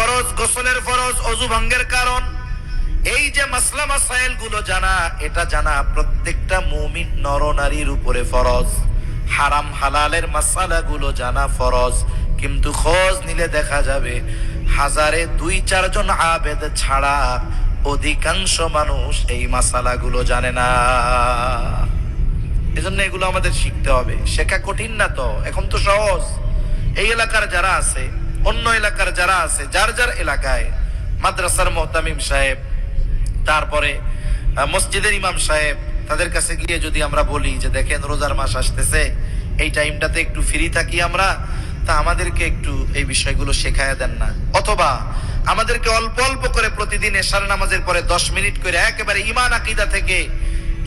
ফরজ, গোসলের ফরজ, ওযু ভঙ্গের কারণ, এই যে মাসলা মাসাইল গুলো জানা, এটা জানা প্রত্যেকটা মুমিন নরনারীর উপরে ফরজ। হারাম হালালের মাসালা গুলো জানা ফরজ, কিন্তু খোঁজ নিলে দেখা যাবে হাজারে 2-4 জন আবেদ ছাড়া অধিকাংশ মানুষ এই মাসালা গুলো জানে না। এজন্য এগুলো আমাদের শিখতে হবে। শেখা কঠিন না তো, এখন তো সহজ। এই এলাকার যারা আছে, অন্য এলাকার যারা আছে, যার যার এলাকায় মাদ্রাসার মুহতামিম সাহেব, তারপরে মসজিদের ইমাম সাহেব, তাদের কাছে গিয়ে যদি আমরা বলি যে দেখেন রোজার মাস আসতেছে, এই টাইমটাতে একটু ফ্রি থাকি আমরা, তা আমাদেরকে একটু এই বিষয়গুলো শেখায় দেন না। অথবা আমাদেরকে অল্প অল্প করে প্রতিদিন এশার নামাজের পরে 10 মিনিট করে একেবারে ঈমান আকীদা থেকে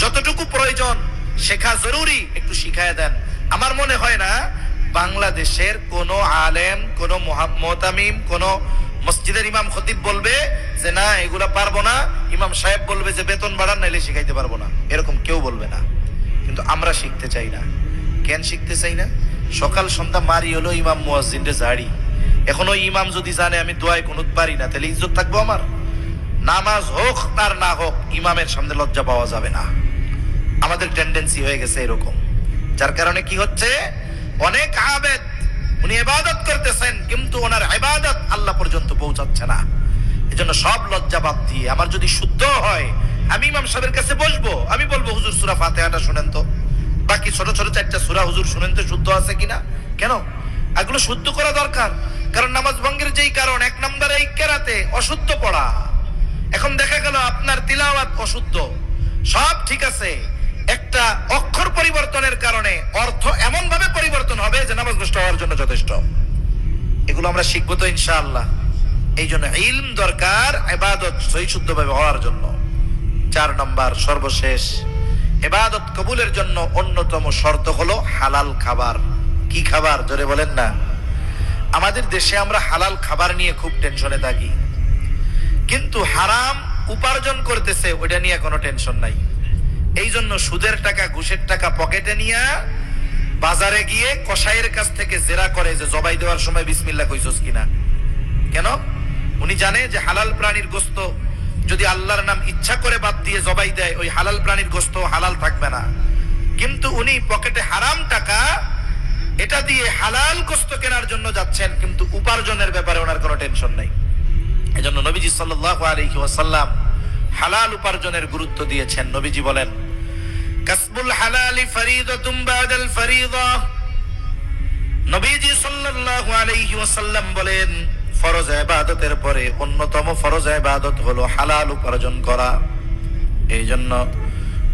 যতটুকু প্রয়োজন শেখা জরুরি একটু শিখায় দেন। আমার মনে হয় না বাংলাদেশের কোন আলেম, কোন মুহতামিম, কোন মসজিদের ইমাম খতিব বলবে যে না এগুলা পারবো না, ইমাম সাহেব বলবে যে বেতন বাড়ান নাইলে শিখাইতে পারবো না, এরকম কেউ বলবে না। কিন্তু আমরা শিখতে চাই না। কেন শিখতে চাই না? সকাল সন্ধ্যা মারি হলো ইমাম মুয়াজ্জিনের ঝাড়ি। এখন ওই ইমাম যদি জানে আমি দোয়ায় কুনুত পারি না, তাহলে ইজ্জত থাকবো আমার? নামাজ হোক তার না হোক, ইমামের সামনে লজ্জা পাওয়া যাবে না। আমাদের টেন্ডেন্সি হয়ে গেছে এরকম, যার কারণে কি হচ্ছে, অনেক আবেদ উনি ইবাদত করতেছেন কিন্তু ওনার ইবাদত আল্লাহ পর্যন্ত পৌঁছাচ্ছে না। এজন্য সব লজ্জা বাদ দিয়ে আমার যদি শুদ্ধ হয়, আমি ইমাম সাহেবের কাছে বসবো, আমি বলবো হুজুর সূরা ফাতিহাটা শুনেন তো, বাকি ছোট ছোট 4টা সূরা হুজুর শুনেন তো শুদ্ধ আছে কিনা। কেন এগুলো শুদ্ধ করা দরকার? কারণ নামাজ ভঙ্গের যেই কারণ, 1 নম্বরে এই কেরাতে অশুদ্ধ পড়া। এখন দেখা গেল আপনার তিলাওয়াত অশুদ্ধ, সব ঠিক আছে, একটা অক্ষর পরিবর্তনের কারণে অর্থ এমন ভাবে পরিবর্তন হবে যে নামাজ নষ্ট হওয়ার জন্য যথেষ্ট। এগুলো আমরা শিখবো তো ইনশাআল্লাহ। এই জন্য ইলম দরকার ইবাদত সহি শুদ্ধভাবে হওয়ার জন্য। 4 নম্বর সর্বশেষ, ইবাদত কবুলের জন্য অন্যতম শর্ত হলো হালাল খাবার। কি খাবার জোরে বলেন না? আমাদের দেশে আমরা হালাল খাবার নিয়ে খুব টেনশনে থাকি, কিন্তু হারাম উপার্জন করতেছে ওইটা নিয়ে কোনো টেনশন নাই। এই জন্য সুদের টাকা, ঘুষের টাকা পকেটে নিয়ে বাজারে গিয়ে কসাইয়ের কাছ থেকে জেরা করে যে জবাই দেওয়ার সময় বিসমিল্লাহ কইছস কিনা। কেন? উনি জানে যে হালাল প্রাণীর গোশত যদি আল্লাহর নাম ইচ্ছা করে বাদ দিয়ে জবাই দেয়, ওই হালাল প্রাণীর গোশত হালাল থাকবে না। কিন্তু উনি পকেটে হারাম টাকা, এটা দিয়ে হালাল গোশত কেনার জন্য যাচ্ছেন, কিন্তু উপার্জনের ব্যাপারে ওনার কোনো টেনশন নাই। এজন্য নবীজি সাল্লাল্লাহু আলাইহি ওয়াসাল্লাম হালাল উপার্জনের গুরুত্ব দিয়েছেন। নবীজি বলেন কাসবুল হালালি ফরিদাতুম বাদাল ফরিদা। নবীজি সাল্লাল্লাহু আলাইহি ওয়াসাল্লাম বলেন ফরজ ইবাদতের পরে অন্যতম ফরজ ইবাদত হলো হালাল উপার্জন করা। এই জন্য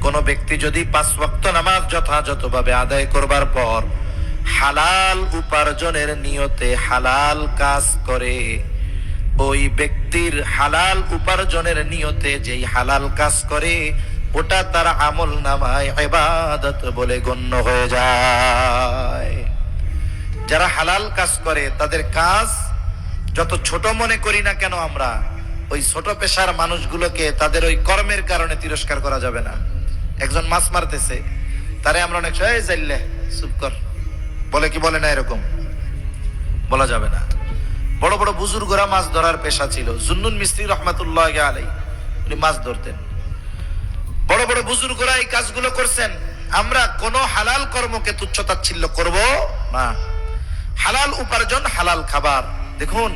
কোন ব্যক্তি যদি 5 ওয়াক্ত নামাজ যথাযথভাবে আদায় করবার পর হালাল উপার্জনের নিয়তে হালাল কাজ করে, ওই ব্যক্তির হালাল উপার্জনের নিয়তে যেই হালাল কাজ করে ওটা তার আমল নামায় ইবাদত বলে গণ্য হয়ে যায়। যারা হালাল কাজ করে তাদের কাজ যত ছোট মনে করি না কেন আমরা, ওই ছোট পেশার মানুষগুলোকে তাদের ওই কর্মের কারণে তিরস্কার করা যাবে না। একজন মাছ মারতেছে, তারে আমরা অনেক সময় চাইলে চুপ কর বলে কি বলে না, এরকম বলা যাবে না। বড় বড় বুজুর্গরা মাছ ধরার পেশা ছিল। জুন্নুন মিস্ত্রি রহমাতুল্লাহ আলাইহি উনি মাছ ধরতেন। বড় বড় বুজুর্গরা এই কাজগুলো করছেন। আমরা কোন হালাল কর্মকে তুচ্ছ তাচ্ছিল্য করব না। হালাল উপার্জন, হালাল খাবার। দেখুন,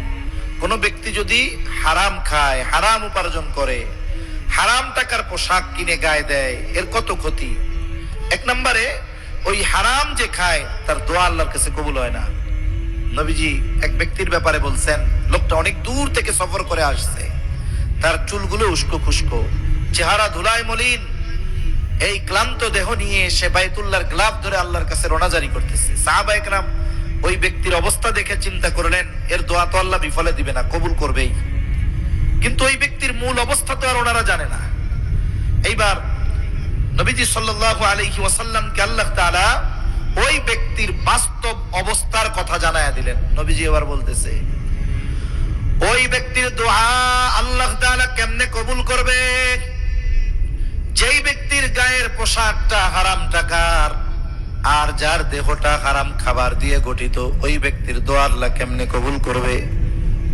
কোন ব্যক্তি যদি হারাম খায়, হারাম উপার্জন করে, হারাম টাকার পোশাক কিনে গায়ে দেয়, এর কত ক্ষতি। 1 নম্বরে ওই হারাম যে খায় তার দোয়া আল্লাহর কাছে কবুল হয় না। নবীজি এক ব্যক্তির ব্যাপারে বলছেন, লোকটা অনেক দূর থেকে সফর করে আসছে, তার চুলগুলো উস্কো খুস্কো, চেহারা ধুলায় মলিন, এই ক্লান্ত দেহ নিয়ে সে বাইতুল্লাহর গ্লাভ ধরে আল্লাহর কাছে রোনাজারি করতেছে। সাহাবা একরাম ওই ব্যক্তির অবস্থা দেখে চিন্তা করলেন এর দোয়া তো আল্লাহ বিফলে দিবে না, কবুল করবেই। কিন্তু ওই ব্যক্তির মূল অবস্থা তো আর ওনারা জানে না। এইবার নবীজি সাল্লাল্লাহু আলাইহি ওয়াসাল্লামকে আল্লাহ তাআলা ওই ব্যক্তির বাস্তব অবস্থার কথা জানায়া দিলেন। নবীজি এবার বলতেছে ওই ব্যক্তির দোয়া আল্লাহ তাআলা কেমনে কবুল করবে? যেই ব্যক্তির গায়ের পোশাকটা হারাম টাকার আর যার দেহটা হারাম খাবার দিয়ে গঠিত, ওই ব্যক্তির দোয়া আল্লাহ কেমনে কবুল করবে?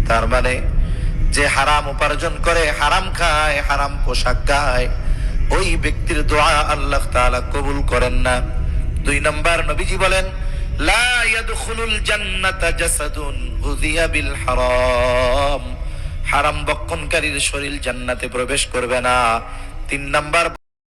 তার মানে যে হারাম উপার্জন করে, হারাম খায়, হারাম পোশাক গায়, ওই ব্যক্তির দোয়া আল্লাহ তাআলা কবুল করেন না। 2 নাম্বার নবীজি বলেন, লা ইয়াদখুলুল জান্নাতা জাসাদুন গুযিয়া বিল হারাম। হারাম বক্ষণকারীর শরীর জান্নাতে প্রবেশ করবে না। 3 নাম্বার